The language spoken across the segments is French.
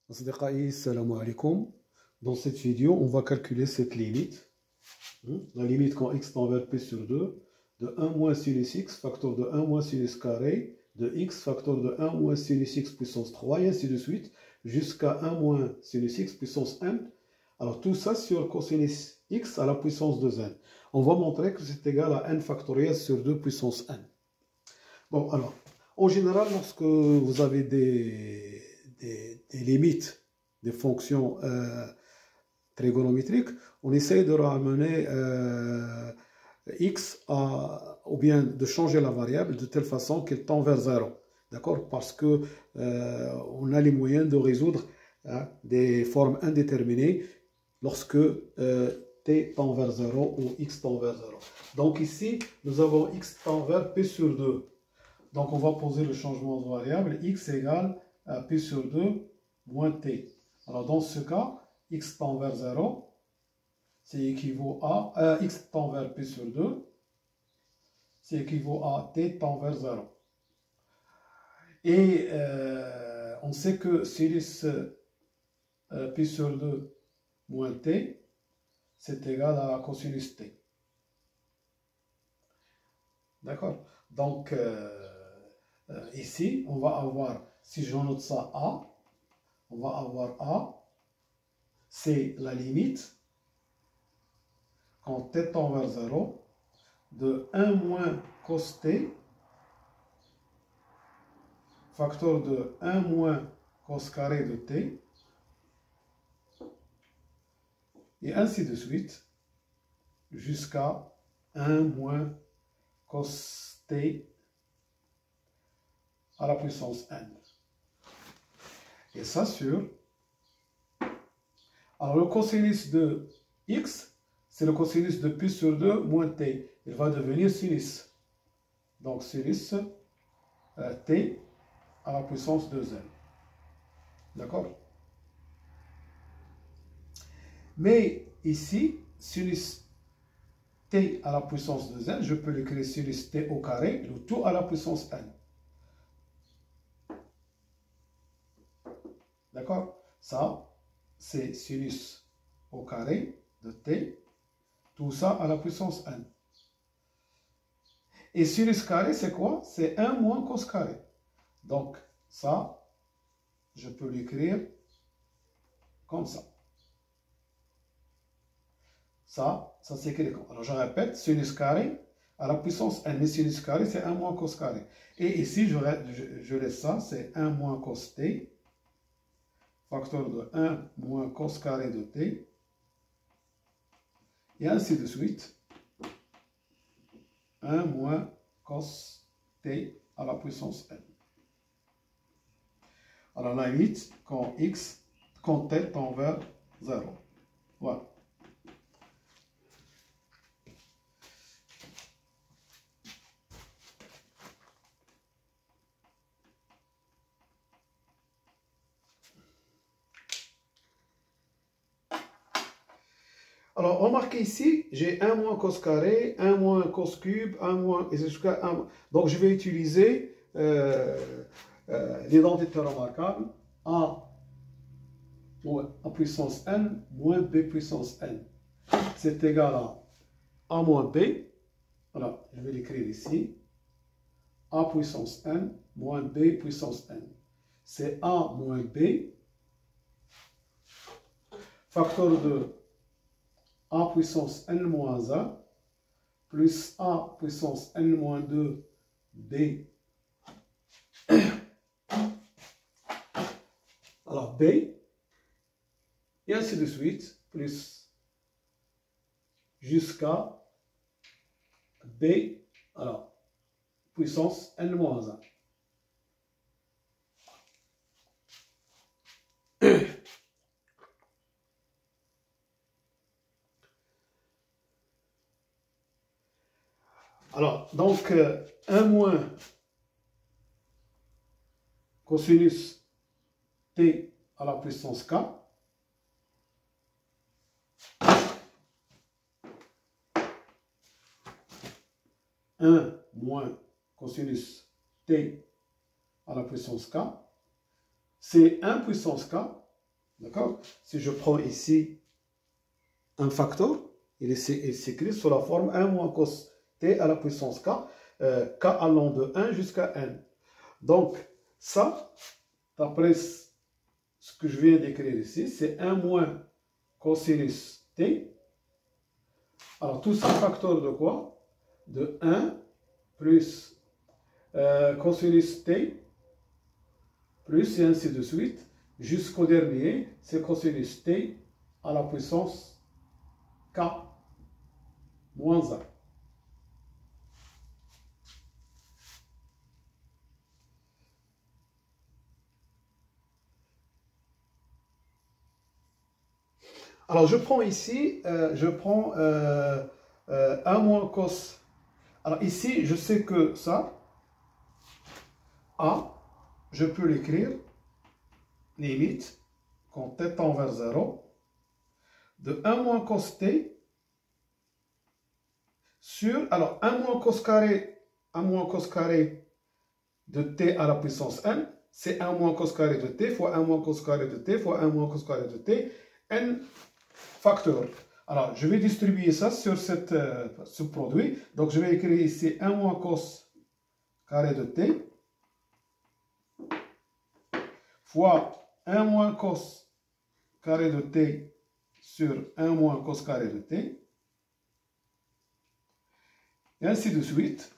Salam alaikum. Dans cette vidéo, on va calculer cette limite. La limite quand x tend vers p sur 2 de 1 moins sinus x facteur de 1 moins sinus carré de x facteur de 1 moins sinus x puissance 3 et ainsi de suite jusqu'à 1 moins sinus x puissance n. Alors tout ça sur cosinus x à la puissance de n. On va montrer que c'est égal à n factoriel sur 2 puissance n. Bon, alors, en général, lorsque vous avez des limites des fonctions trigonométriques, on essaye de ramener x ou bien de changer la variable de telle façon qu'elle tend vers 0. D'accord? Parce que on a les moyens de résoudre des formes indéterminées lorsque t tend vers 0 ou x tend vers 0. Donc ici, nous avons x tend vers p sur 2. Donc on va poser le changement de variable x égale à p sur 2 moins t. Alors dans ce cas, x tend vers 0, c'est équivaut à x tend vers p sur 2, c'est équivaut à t tend vers 0. Et on sait que sinus p sur 2 moins t, c'est égal à cosinus t. D'accord? Donc ici, on va avoir, si je note ça a, on va avoir a, c'est la limite quand t tend vers 0 de 1 moins cos t facteur de 1 moins cos carré de t et ainsi de suite jusqu'à 1 moins cos t à la puissance n. Et ça sur... Alors le cosinus de x, c'est le cosinus de pi sur 2 moins t. Il va devenir sinus. Donc sinus t à la puissance 2n. D'accord? Mais ici, sinus t à la puissance 2n, je peux l'écrire sinus t au carré, le tout à la puissance n. D'accord? Ça, c'est sinus au carré de t, tout ça à la puissance n. Et sinus carré, c'est quoi? C'est 1 moins cos carré. Donc, ça, je peux l'écrire comme ça. Ça s'écrit comme. Alors, je répète, sinus carré à la puissance n. Mais sinus carré, c'est 1 moins cos carré. Et ici, je laisse ça, c'est 1 moins cos t, facteur de 1 moins cos carré de t, et ainsi de suite. 1 moins cos t à la puissance n. Alors la limite quand t tend vers 0. Voilà. Alors, remarquez ici, j'ai 1 moins cos carré, 1 moins cos cube, 1 moins... Et jusqu'à 1... Donc, je vais utiliser l'identité remarquable A puissance n moins B puissance n. C'est égal à A moins B. Alors, je vais l'écrire ici. A puissance n moins B puissance n. C'est A moins B. Facteur de A puissance n moins 1 plus A puissance n moins 2 B. Alors B, et ainsi de suite, plus jusqu'à B, alors puissance n moins 1. Alors, donc, 1 moins cosinus t à la puissance k, moins cosinus t à la puissance k, c'est 1 puissance k D'accord? Si je prends ici un facteur, il s'écrit sous la forme 1 moins cos t à la puissance k, k allant de 1 jusqu'à n. Donc, ça, d'après ce que je viens d'écrire ici, c'est 1 moins cosinus t. Alors, tout ça, facteur de quoi? De 1 plus cosinus t, plus et ainsi de suite, jusqu'au dernier, c'est cosinus t à la puissance k moins 1. Alors, je prends ici, 1 moins cos. Alors, ici, je sais que ça, A, je peux l'écrire, limite, quand t tend vers 0, de 1 moins cos t sur, alors, 1 moins cos carré de t à la puissance n, c'est 1 moins cos carré de t fois 1 moins cos carré de t fois 1 moins cos carré de t, n facteur. Alors, je vais distribuer ça sur ce produit. Donc, je vais écrire ici 1 moins cos carré de t fois 1 moins cos carré de t sur 1 moins cos carré de t. Et ainsi de suite.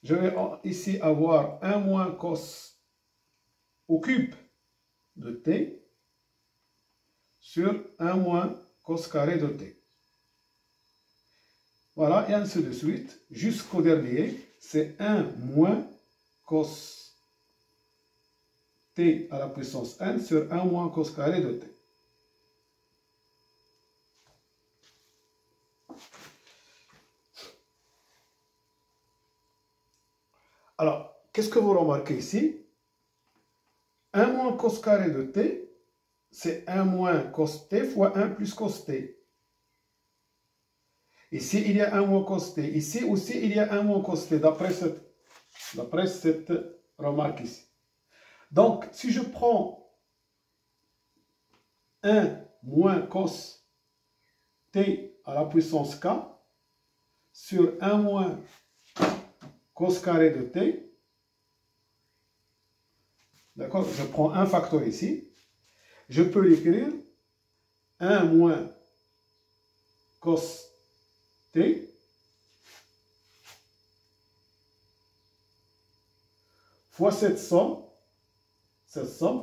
Je vais ici avoir 1 moins cos au cube de t sur 1 moins cos carré de t. Voilà, et ainsi de suite, jusqu'au dernier, c'est 1 moins cos t à la puissance n sur 1 moins cos carré de t. Alors, qu'est-ce que vous remarquez ici? 1 moins cos carré de t, c'est 1 moins cos t fois 1 plus cos t. Ici, il y a 1 moins cos t. Ici aussi, il y a 1 moins cos t, d'après cette remarque ici. Donc, si je prends 1 moins cos t à la puissance k sur 1 moins cos carré de t, d'accord, je prends un facteur ici, je peux l'écrire 1 moins cos t fois cette somme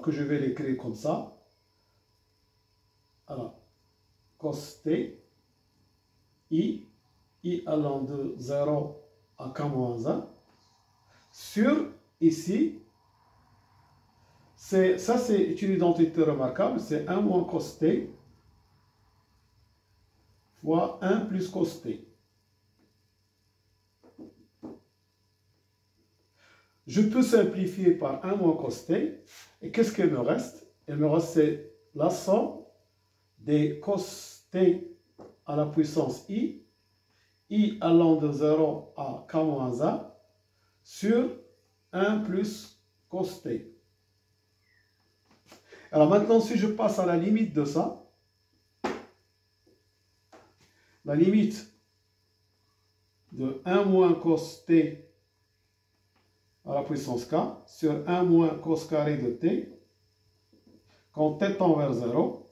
que je vais l'écrire comme ça. Alors, cos t, i allant de 0 à k-1, sur, ici, ça c'est une identité remarquable, c'est 1 moins cos t fois 1 plus cos t. Je peux simplifier par 1 moins cos t, et qu'est-ce qu'il me reste? Il me reste la somme des cos t à la puissance i allant de 0 à k-1, sur 1 plus cos t. Alors maintenant, si je passe à la limite de ça, la limite de 1 moins cos t à la puissance k sur 1 moins cos carré de t, quand t tend vers 0,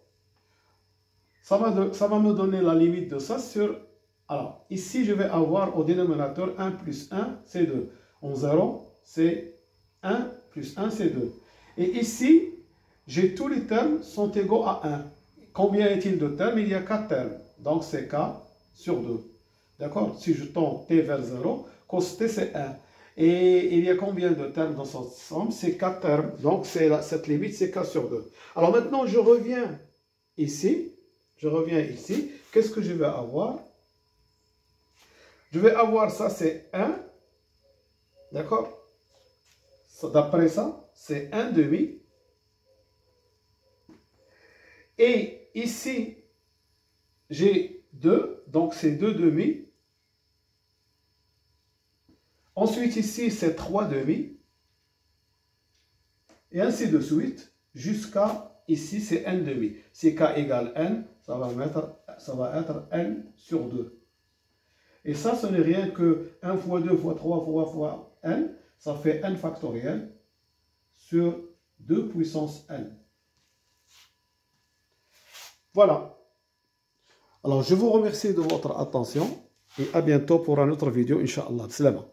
ça va me donner la limite de ça sur... Alors, ici, je vais avoir au dénominateur 1 plus 1, c'est 2. En 0, c'est 1 plus 1, c'est 2. Et ici, j'ai tous les termes sont égaux à 1. Combien est-il de termes? Il y a 4 termes. Donc, c'est k sur 2. D'accord? Si je tends t vers 0, cos t, c'est 1. Et il y a combien de termes dans cette somme? C'est 4 termes. Donc, cette limite, c'est k sur 2. Alors maintenant, je reviens ici. Qu'est-ce que je vais avoir? Je vais avoir ça, c'est 1. D'accord? D'après ça, c'est 1 demi. Et ici, j'ai 2. Donc, c'est 2 demi. Ensuite, ici, c'est 3 demi. Et ainsi de suite, jusqu'à Ici, c'est n demi. Si k égale n, ça va être n sur 2. Et ça, ce n'est rien que 1 fois 2 fois 3 fois n. Ça fait n factoriel sur 2 puissance n. Voilà. Alors, je vous remercie de votre attention et à bientôt pour une autre vidéo, Inch'Allah. Salam.